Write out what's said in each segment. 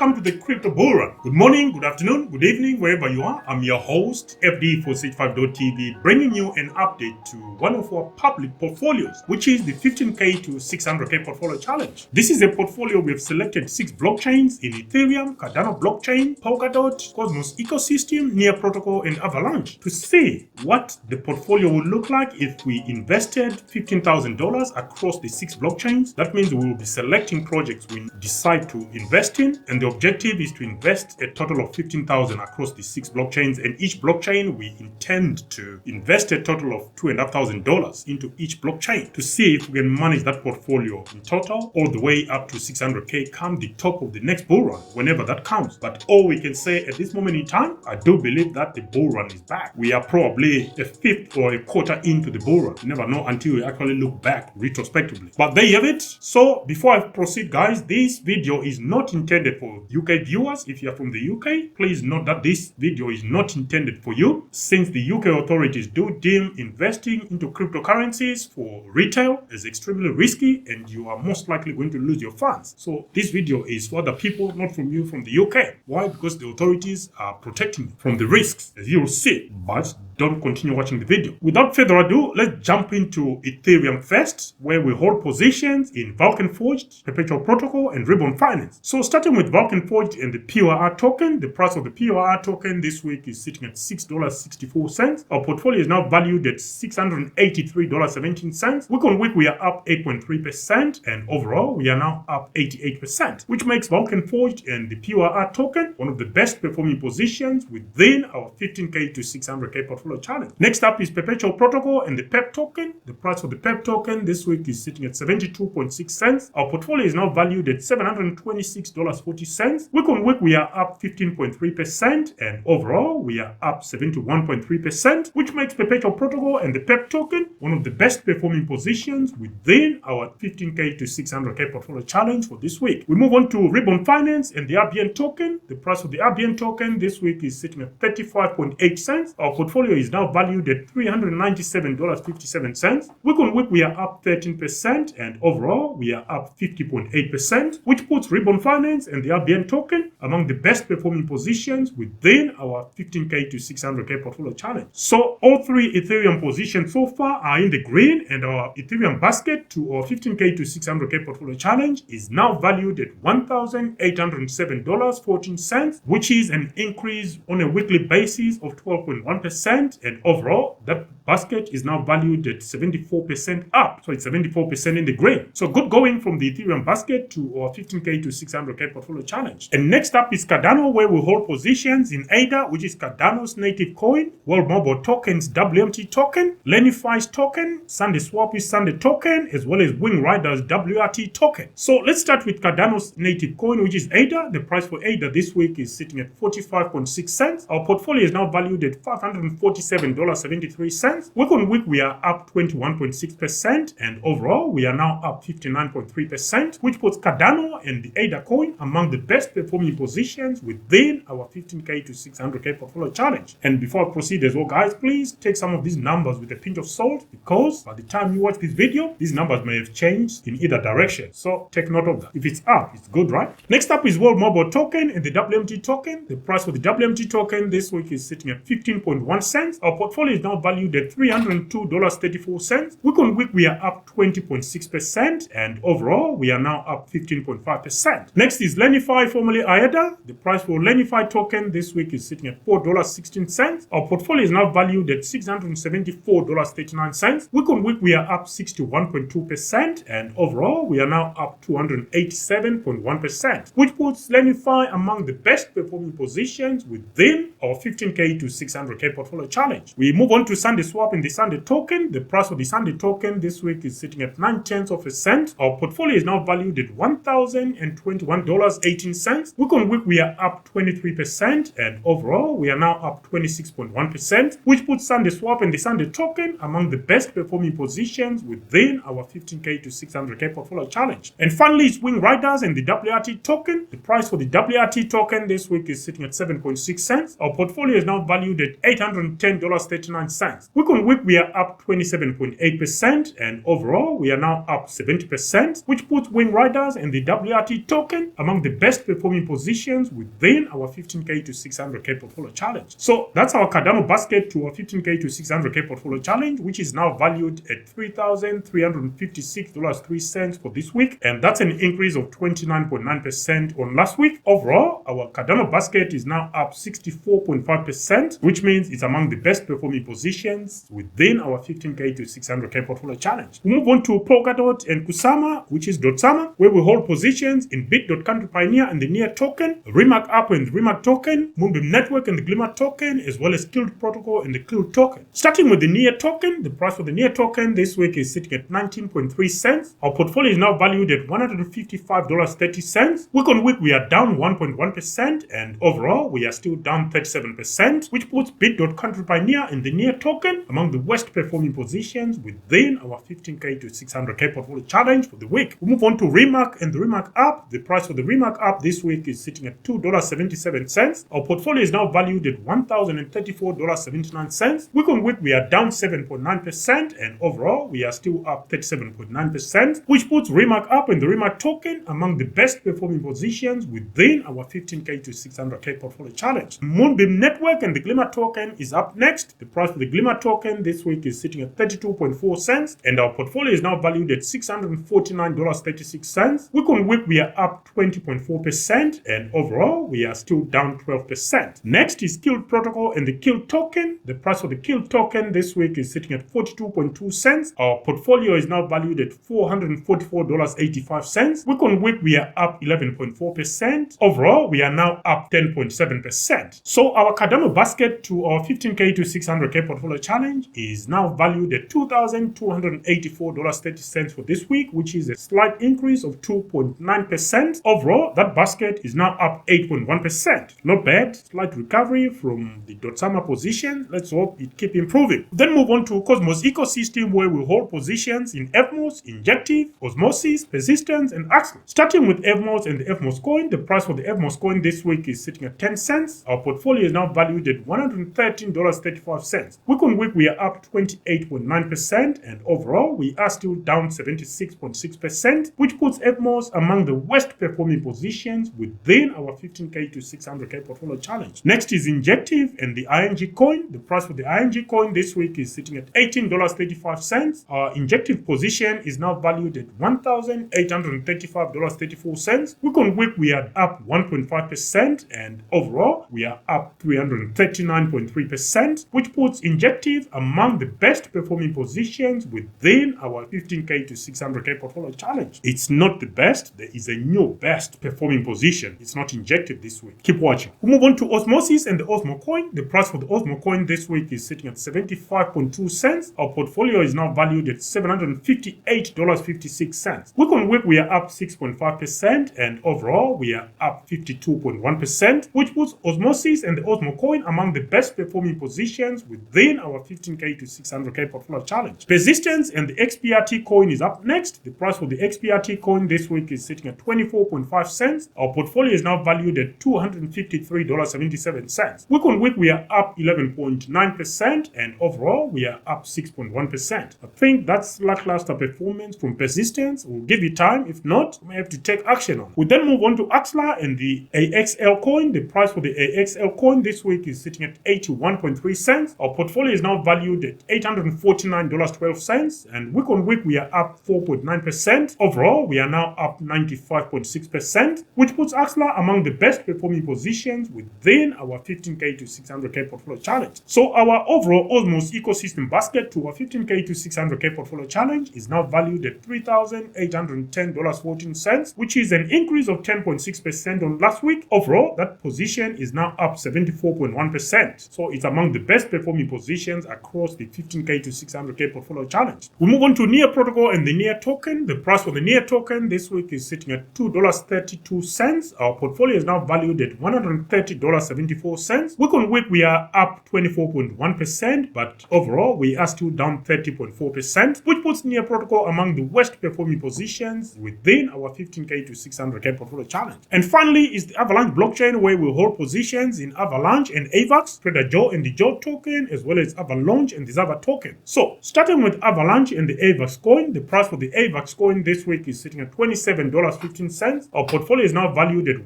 welcome to the Crypto Bull Run. Good morning, good afternoon, good evening, wherever you are. I'm your host, FD465.tv, bringing you an update to one of our public portfolios, which is the 15K to 600K portfolio challenge. This is a portfolio we have selected 6 blockchains in Ethereum, Cardano blockchain, Polkadot, Cosmos ecosystem, NEARProtocol, and Avalaunch to see what the portfolio would look like if we invested $15,000 across the 6 blockchains. That means we will be selecting projects we decide to invest in, and the objective is to invest a total of $15,000 across the 6 blockchains, and each blockchain we intend to invest a total of $2,500 into each blockchain to see if we can manage that portfolio in total all the way up to 600K come the top of the next bull run, whenever that comes. But all we can say at this moment in time, I do believe that the bull run is back. We are probably a fifth or a quarter into the bull run. You never know until we actually look back retrospectively. But there you have it. So before I proceed, guys, this video is not intended for UK viewers. If you are from the UK, please note that this video is not intended for you, since the UK authorities do deem investing into cryptocurrencies for retail as extremely risky, and you are most likely going to lose your funds. So this video is for other people, not from you from the UK. Why? Because the authorities are protecting you from the risks, as you will see. But don't continue watching the video. Without further ado, let's jump into Ethereum first, where we hold positions in VulcanForged, PerpetualProtocol, and Ribbon Finance. So starting with VulcanForged and the POR token, the price of the POR token this week is sitting at $6.64. Our portfolio is now valued at $683.17. Week on week, we are up 8.3%, and overall, we are now up 88%, which makes VulcanForged and the POR token one of the best performing positions within our 15K to 600K portfolio challenge. Next up is PerpetualProtocol and the PEP token. The price for the PEP token this week is sitting at 72.6 cents. Our portfolio is now valued at $726.40. Week on week, we are up 15.3%, and overall, we are up 71.3%, which makes PerpetualProtocol and the PEP token one of the best performing positions within our 15K to 600K portfolio challenge for this week. We move on to Ribbon Finance and the RBN token. The price of the RBN token this week is sitting at 35.8 cents. Our portfolio is now valued at $397.57. Week on week, we are up 13%, and overall, we are up 50.8%, which puts Ribbon Finance and the RBN token among the best performing positions within our 15K to 600K portfolio challenge. So all 3 Ethereum positions so far are in the green, and our Ethereum basket to our 15K to 600K portfolio challenge is now valued at $1,807.14, which is an increase on a weekly basis of 12.1%, and overall, that basket is now valued at 74% up. So it's 74% in the green. So good going from the Ethereum basket to our 15K to 600K portfolio challenge. And next up is Cardano, where we hold positions in ADA, which is Cardano's native coin, World Mobile Token's WMT token, Lenify's token, SundaeSwap's Sunday token, as well as Wing Rider's WRT token. So let's start with Cardano's native coin, which is ADA. The price for ADA this week is sitting at 45.6 cents. Our portfolio is now valued at $547.73. Week on week, we are up 21.6%, and overall, we are now up 59.3%, which puts Cardano and the ADA coin among the best performing positions within our 15K to 600K portfolio challenge. And before I proceed as well, guys, please take some of these numbers with a pinch of salt, because by the time you watch this video, these numbers may have changed in either direction. So take note of that. If it's up, it's good, right? Next up is World Mobile Token and the WMT token. The price for the WMT token this week is sitting at 15.1 cents. Our portfolio is now valued at $302.34. Week on week, we are up 20.6%, and overall, we are now up 15.5%. Next is Lenify, formerly IADA. The price for Lenify token this week is sitting at $4.16. Our portfolio is now valued at $674.39. Week on week, we are up 61.2%, and overall, we are now up 287.1%, which puts Lenify among the best performing positions within our 15K to 600K portfolio challenge. We move on to SundaeSwap and the Sunday token. The price of the Sunday token this week is sitting at 0.9 cents. Our portfolio is now valued at $1,021.18. Week on week, we are up 23%, and overall, we are now up 26.1%, which puts SundaeSwap and the Sunday token among the best performing positions within our 15K to 600K portfolio challenge. And finally, it's Wing Riders and the WRT token. The price for the WRT token this week is sitting at 7.6 cents. Our portfolio is now valued at $810 $210.39. Week on week, we are up 27.8%, and overall, we are now up 70%, which puts Wing Riders and the WRT token among the best performing positions within our 15K to 600K portfolio challenge. So that's our Cardano basket to our 15K to 600K portfolio challenge, which is now valued at $3,356.03 for this week, and that's an increase of 29.9% on last week. Overall, our Cardano basket is now up 64.5%, which means it's among the best performing positions within our 15K to 600K portfolio challenge. We move on to Polkadot and Kusama, which is Dotsama, where we hold positions in Bit.Country Pioneer and the NEAR token, RMRK.app and the RMRK token, Moonbeam Network and the Glimmer token, as well as InjectiveProtocol and the Kill token. Starting with the NEAR token, the price for the NEAR token this week is sitting at 19.3 cents. Our portfolio is now valued at $155.30. Week on week, we are down 1.1%, and overall, we are still down 37%, which puts Bit.Country Pioneer and the NEAR token among the worst performing positions within our 15K to 600K portfolio challenge for the week. We move on to RMRK and the RMRK.app. The price for the RMRK.app this week is sitting at $2.77. Our portfolio is now valued at $1,034.79. Week on week, we are down 7.9%, and overall, we are still up 37.9%, which puts RMRK.app and the RMRK token among the best performing positions within our 15K to 600K portfolio challenge. Moonbeam Network and the Glimmer token is up next. The price for the Glimmer token this week is sitting at 32.4 cents, and our portfolio is now valued at $649.36. Week on week, we are up 20.4%, and overall, we are still down 12%. Next is InjectiveProtocol and the Kill token. The price for the Kill token this week is sitting at 42.2 cents. Our portfolio is now valued at $444.85. Week on week, we are up 11.4%. Overall, we are now up 10.7%. So our Cardano basket to our 15K to 600K portfolio challenge is now valued at $2,284.30 for this week, which is a slight increase of 2.9%. Overall, that basket is now up 8.1%. Not bad. Slight recovery from the Dotsama position. Let's hope it keep improving. Then move on to Cosmos ecosystem, where we hold positions in EVMOS, Injective, Osmosis, Persistence, and Axelar. Starting with EVMOS and the EVMOS coin, the price for the EVMOS coin this week is sitting at 10 cents. Our portfolio is now valued at $113.35. Week on week, we are up 28.9%, and overall, we are still down 76.6%, which puts EVMOS among the worst performing positions within our 15K to 600K portfolio challenge. Next is Injective and the ING coin. The price for the ING coin this week is sitting at $18.35. Our Injective position is now valued at $1,835.34. Week on week, we are up 1.5%, and overall, we are up 339.3%, which puts Injective among the best performing positions within our 15K to 600K portfolio challenge. It's not the best. There is a new best performing position. It's not Injective this week. Keep watching. We move on to Osmosis and the Osmo coin. The price for the Osmo coin this week is sitting at 75.2 cents. Our portfolio is now valued at $758.56. Week on week, we are up 6.5%, and overall, we are up 52.1%, which puts Osmosis and the Osmo coin among the best performing positions within our 15K to 600K portfolio challenge. Persistence and the XPRT coin is up next. The price for the XPRT coin this week is sitting at 24.5 cents. Our portfolio is now valued at $253.77. Week on week, we are up 11.9%, and overall, we are up 6.1%. I think that's lackluster performance from Persistence. We'll give you time. If not, we may have to take action on. We then move on to Axelar and the AXL coin. The price for the AXL coin this week is sitting at 81.3 cents. Our portfolio is now valued at $849.12, and week on week, we are up 4.9%. Overall, we are now up 95.6%, which puts Axelar among the best performing positions within our 15K to 600K portfolio challenge. So our overall Osmos ecosystem basket to our 15K to 600K portfolio challenge is now valued at $3,810.14, which is an increase of 10.6% on last week. Overall, that position is now up 74.1%. So it's among the best performing positions across the 15K to 600K portfolio challenge. We move on to NEARProtocol and the NEAR token. The price for the NEAR token this week is sitting at $2.32. Our portfolio is now valued at $130.74. Week on week, we are up 24.1%, but overall, we are still down 30.4%, which puts NEARProtocol among the worst performing positions within our 15K to 600K portfolio challenge. And finally is the Avalaunch blockchain, where we hold positions in Avalaunch and AVAX, Traderjoexyz and the Joe token, as well as Avalaunch and the XAVA token. So, starting with Avalanche and the AVAX coin, the price for the AVAX coin this week is sitting at $27.15. Our portfolio is now valued at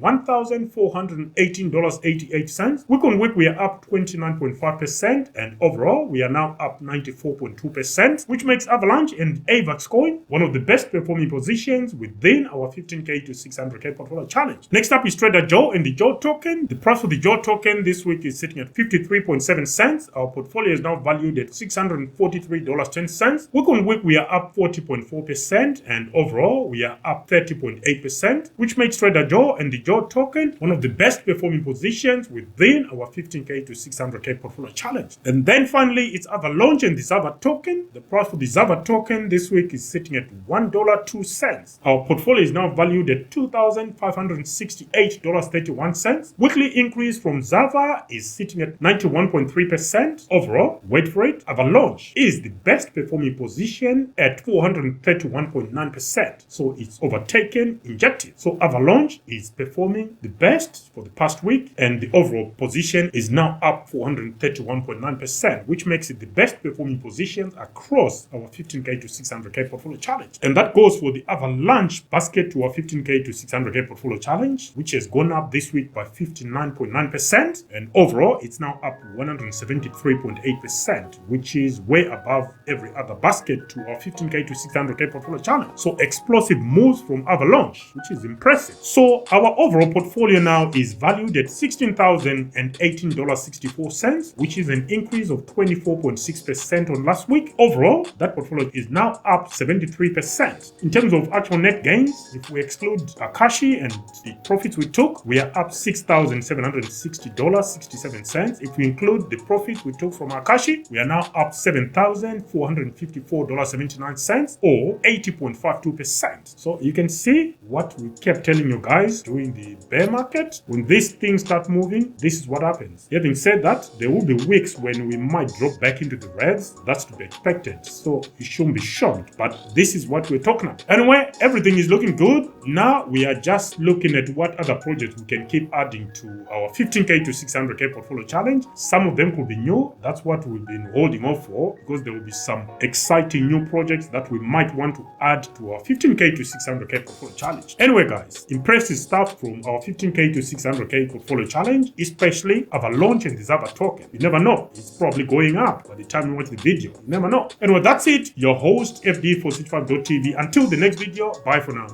$1,418.88. Week on week, we are up 29.5%, and overall, we are now up 94.2%, which makes Avalanche and AVAX coin one of the best performing positions within our 15K to 600K portfolio challenge. Next up is Trader Joe and the Joe token. The price for the Joe token this week is sitting at 53.7 cents. Our portfolio is now valued at $643.10. Week on week, we are up 40.4%, and overall, we are up 30.8%, which makes Trader Joe and the Joe token one of the best performing positions within our 15K to 600K portfolio challenge. And then finally, it's Avalaunch and the XAVA token. The price for the XAVA token this week is sitting at $1.02. Our portfolio is now valued at $2,568.31. Weekly increase from XAVA is sitting at 91.3%. Overall, wait for it, Avalaunch is the best performing position at 431.9%. So it's overtaken Injective. So Avalaunch is performing the best for the past week, and the overall position is now up 431.9%, which makes it the best performing position across our 15K to 600K portfolio challenge. And that goes for the Avalaunch basket to our 15K to 600K portfolio challenge, which has gone up this week by 59.9%, and overall it's now up 173.8%, which is way above every other basket to our 15K to 600K portfolio challenge. So explosive moves from Avalaunch, which is impressive. So our overall portfolio now is valued at $16,018.64, which is an increase of 24.6% on last week. Overall, that portfolio is now up 73%. In terms of actual net gains, if we exclude Akash and the profits we took, we are up $6,760.67. If we include the profits we took from Akash, we are now up $7,454.79, or 80.52%. So you can see what we kept telling you guys during the bear market. When these things start moving, this is what happens. Having said that, there will be weeks when we might drop back into the reds. That's to be expected. So you shouldn't be shocked, but this is what we're talking about. Anyway, everything is looking good. Now we are just looking at what other projects we can keep adding to our 15K to 600K portfolio challenge. Some of them could be new. That's what we've been holding off for, because there will be some exciting new projects that we might want to add to our 15K to 600K portfolio challenge. Anyway, guys, impressive stuff from our 15K to 600K portfolio challenge, especially Avalaunch and the XAVA token. You never know. It's probably going up by the time you watch the video. You never know. Anyway, that's it. Your host, FD for 65.tv. Until the next video, bye for now.